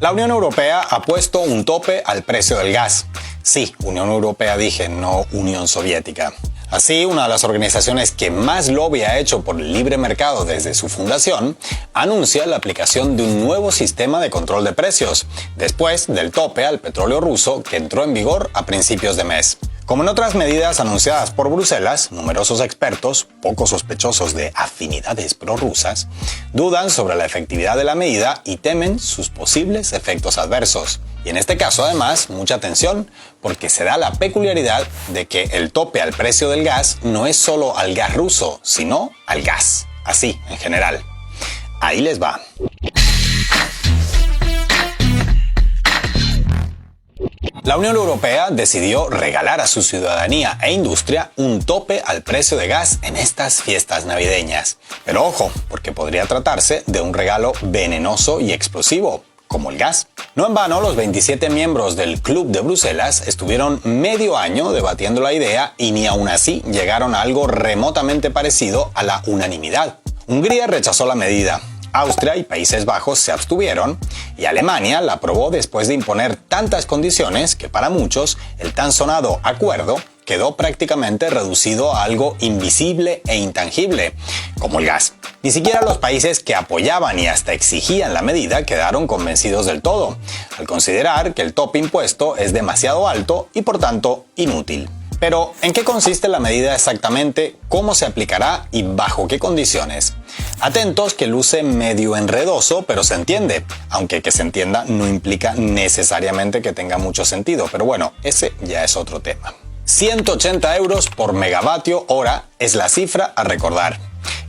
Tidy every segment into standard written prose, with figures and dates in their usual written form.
La Unión Europea ha puesto un tope al precio del gas. Sí, Unión Europea dije, no Unión Soviética. Así, una de las organizaciones que más lobby ha hecho por el libre mercado desde su fundación, anuncia la aplicación de un nuevo sistema de control de precios, después del tope al petróleo ruso que entró en vigor a principios de mes. Como en otras medidas anunciadas por Bruselas, numerosos expertos, poco sospechosos de afinidades prorrusas, dudan sobre la efectividad de la medida y temen sus posibles efectos adversos. Y en este caso, además, mucha atención, porque se da la peculiaridad de que el tope al precio del gas no es solo al gas ruso, sino al gas, así, en general. Ahí les va. La Unión Europea decidió regalar a su ciudadanía e industria un tope al precio de gas en estas fiestas navideñas. Pero ojo, porque podría tratarse de un regalo venenoso y explosivo, como el gas. No en vano, los 27 miembros del Club de Bruselas estuvieron medio año debatiendo la idea y ni aún así llegaron a algo remotamente parecido a la unanimidad. Hungría rechazó la medida. Austria y Países Bajos se abstuvieron y Alemania la aprobó después de imponer tantas condiciones que para muchos el tan sonado acuerdo quedó prácticamente reducido a algo invisible e intangible, como el gas. Ni siquiera los países que apoyaban y hasta exigían la medida quedaron convencidos del todo, al considerar que el tope impuesto es demasiado alto y por tanto inútil. Pero, ¿en qué consiste la medida exactamente? ¿Cómo se aplicará y bajo qué condiciones? Atentos que luce medio enredoso, pero se entiende, aunque que se entienda no implica necesariamente que tenga mucho sentido, pero bueno, ese ya es otro tema. 180 euros por megavatio hora es la cifra a recordar.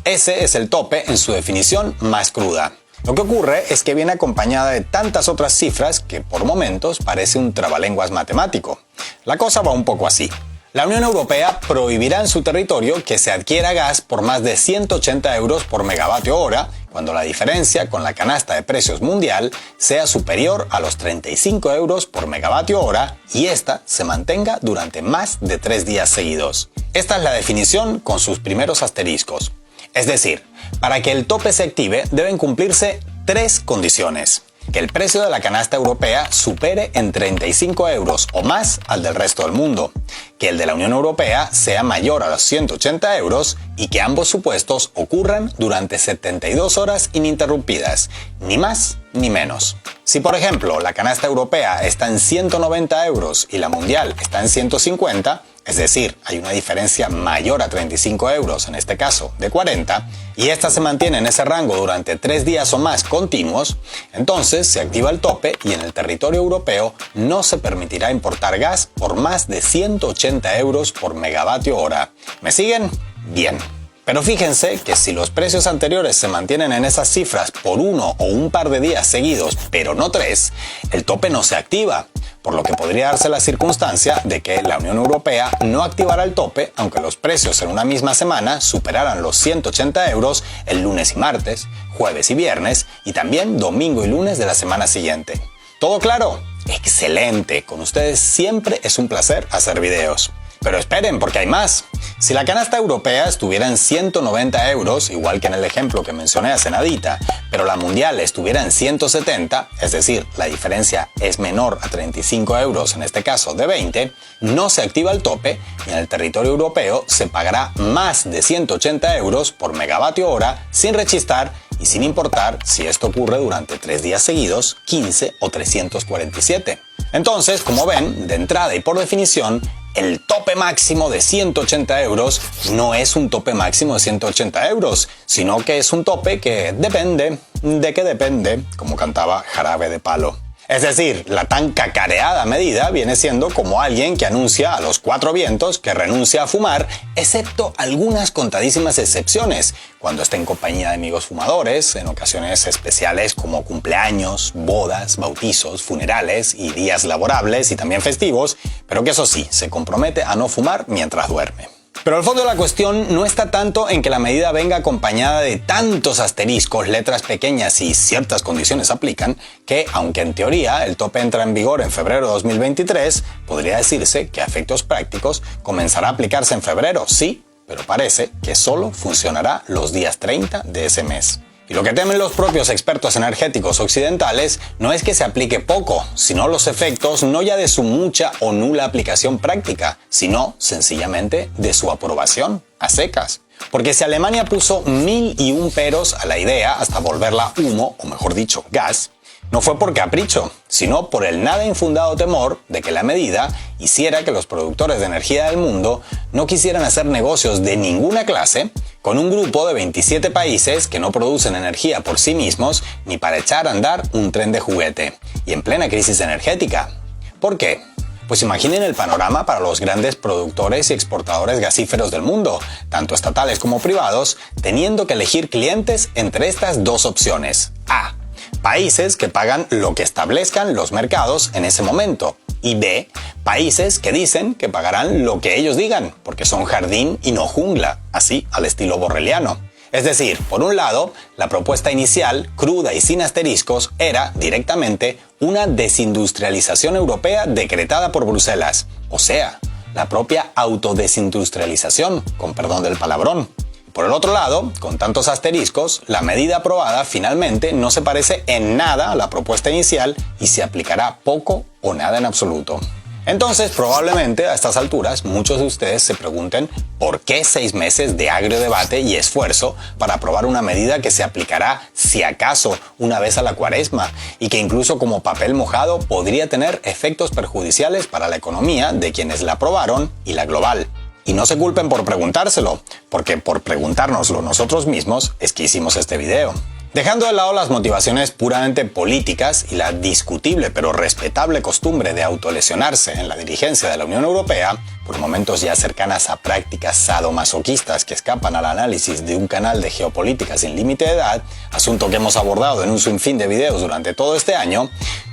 Ese es el tope en su definición más cruda. Lo que ocurre es que viene acompañada de tantas otras cifras que por momentos parece un trabalenguas matemático. La cosa va un poco así. La Unión Europea prohibirá en su territorio que se adquiera gas por más de 180 euros por megavatio hora cuando la diferencia con la canasta de precios mundial sea superior a los 35 euros por megavatio hora y esta se mantenga durante más de 3 días seguidos. Esta es la definición con sus primeros asteriscos. Es decir, para que el tope se active deben cumplirse 3 condiciones. Que el precio de la canasta europea supere en 35 euros o más al del resto del mundo, que el de la Unión Europea sea mayor a los 180 euros y que ambos supuestos ocurran durante 72 horas ininterrumpidas, ni más ni menos. Si por ejemplo la canasta europea está en 190 euros y la mundial está en 150, es decir, hay una diferencia mayor a 35 euros, en este caso de 40, y esta se mantiene en ese rango durante 3 días o más continuos, entonces se activa el tope y en el territorio europeo no se permitirá importar gas por más de 180 euros por megavatio hora. ¿Me siguen? Bien. Pero fíjense que si los precios anteriores se mantienen en esas cifras por 1 o un par de días seguidos, pero no 3, el tope no se activa, por lo que podría darse la circunstancia de que la Unión Europea no activará el tope aunque los precios en una misma semana superaran los 180 euros el lunes y martes, jueves y viernes y también domingo y lunes de la semana siguiente. ¿Todo claro? ¡Excelente! Con ustedes siempre es un placer hacer videos. Pero esperen, porque hay más. Si la canasta europea estuviera en 190 euros, igual que en el ejemplo que mencioné hace nadita, pero la mundial estuviera en 170, es decir, la diferencia es menor a 35 euros, en este caso de 20, no se activa el tope y en el territorio europeo se pagará más de 180 euros por megavatio hora sin rechistar y sin importar si esto ocurre durante 3 días seguidos, 15 o 347. Entonces, como ven, de entrada y por definición, el tope máximo de 180 euros no es un tope máximo de 180 euros, sino que es un tope que depende, de que depende, como cantaba Jarabe de Palo. Es decir, la tan cacareada medida viene siendo como alguien que anuncia a los 4 vientos que renuncia a fumar, excepto algunas contadísimas excepciones, cuando está en compañía de amigos fumadores, en ocasiones especiales como cumpleaños, bodas, bautizos, funerales y días laborables y también festivos, pero que eso sí, se compromete a no fumar mientras duerme. Pero el fondo de la cuestión no está tanto en que la medida venga acompañada de tantos asteriscos, letras pequeñas y ciertas condiciones aplican, que aunque en teoría el tope entra en vigor en febrero de 2023, podría decirse que a efectos prácticos comenzará a aplicarse en febrero, sí, pero parece que solo funcionará los días 30 de ese mes. Y lo que temen los propios expertos energéticos occidentales no es que se aplique poco, sino los efectos no ya de su mucha o nula aplicación práctica, sino sencillamente de su aprobación a secas. Porque si Alemania puso 1001 peros a la idea hasta volverla humo, o mejor dicho, gas, no fue por capricho, sino por el nada infundado temor de que la medida hiciera que los productores de energía del mundo no quisieran hacer negocios de ninguna clase con un grupo de 27 países que no producen energía por sí mismos ni para echar a andar un tren de juguete, y en plena crisis energética. ¿Por qué? Pues imaginen el panorama para los grandes productores y exportadores gasíferos del mundo, tanto estatales como privados, teniendo que elegir clientes entre estas dos opciones. A. Países que pagan lo que establezcan los mercados en ese momento. Y B. Países que dicen que pagarán lo que ellos digan, porque son jardín y no jungla, así al estilo borreliano. Es decir, por un lado, la propuesta inicial, cruda y sin asteriscos, era directamente una desindustrialización europea decretada por Bruselas, o sea, la propia autodesindustrialización, con perdón del palabrón. Por el otro lado, con tantos asteriscos, la medida aprobada finalmente no se parece en nada a la propuesta inicial y se aplicará poco o nada en absoluto. Entonces, probablemente a estas alturas muchos de ustedes se pregunten ¿por qué 6 meses de agrio debate y esfuerzo para aprobar una medida que se aplicará, si acaso, una vez a la cuaresma y que incluso como papel mojado podría tener efectos perjudiciales para la economía de quienes la aprobaron y la global? Y no se culpen por preguntárselo, porque por preguntárnoslo nosotros mismos es que hicimos este video. Dejando de lado las motivaciones puramente políticas y la discutible pero respetable costumbre de autolesionarse en la dirigencia de la Unión Europea, por momentos ya cercanas a prácticas sadomasoquistas que escapan al análisis de un canal de geopolítica sin límite de edad, asunto que hemos abordado en un sinfín de videos durante todo este año,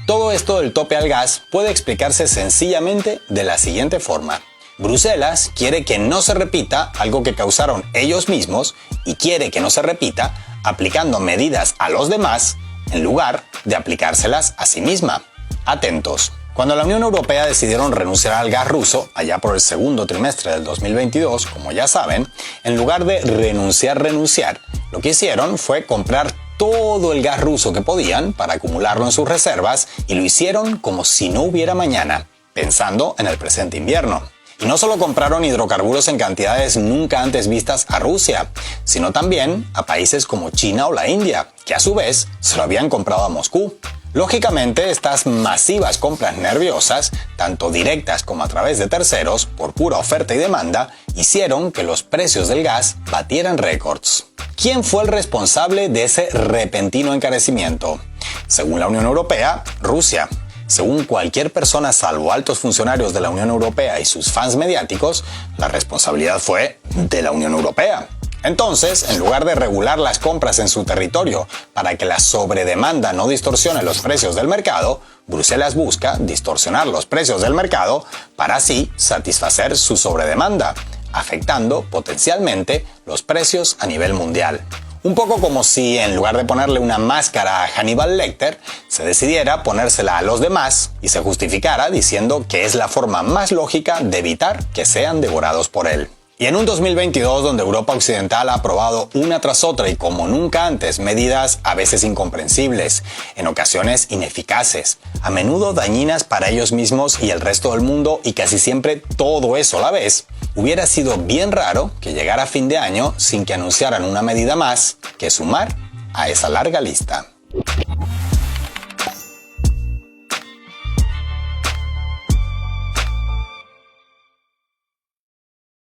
todo esto del tope al gas puede explicarse sencillamente de la siguiente forma. Bruselas quiere que no se repita algo que causaron ellos mismos y quiere que no se repita aplicando medidas a los demás en lugar de aplicárselas a sí misma. Atentos. Cuando la Unión Europea decidieron renunciar al gas ruso, allá por el segundo trimestre del 2022, como ya saben, en lugar de renunciar, lo que hicieron fue comprar todo el gas ruso que podían para acumularlo en sus reservas y lo hicieron como si no hubiera mañana, pensando en el presente invierno. Y no solo compraron hidrocarburos en cantidades nunca antes vistas a Rusia, sino también a países como China o la India, que a su vez se lo habían comprado a Moscú. Lógicamente, estas masivas compras nerviosas, tanto directas como a través de terceros, por pura oferta y demanda, hicieron que los precios del gas batieran récords. ¿Quién fue el responsable de ese repentino encarecimiento? Según la Unión Europea, Rusia. Según cualquier persona salvo altos funcionarios de la Unión Europea y sus fans mediáticos, la responsabilidad fue de la Unión Europea. Entonces, en lugar de regular las compras en su territorio para que la sobredemanda no distorsione los precios del mercado, Bruselas busca distorsionar los precios del mercado para así satisfacer su sobredemanda, afectando potencialmente los precios a nivel mundial. Un poco como si, en lugar de ponerle una máscara a Hannibal Lecter, se decidiera ponérsela a los demás y se justificara diciendo que es la forma más lógica de evitar que sean devorados por él. Y en un 2022 donde Europa Occidental ha aprobado una tras otra y como nunca antes medidas a veces incomprensibles, en ocasiones ineficaces, a menudo dañinas para ellos mismos y el resto del mundo y casi siempre todo eso a la vez, hubiera sido bien raro que llegara a fin de año sin que anunciaran una medida más que sumar a esa larga lista.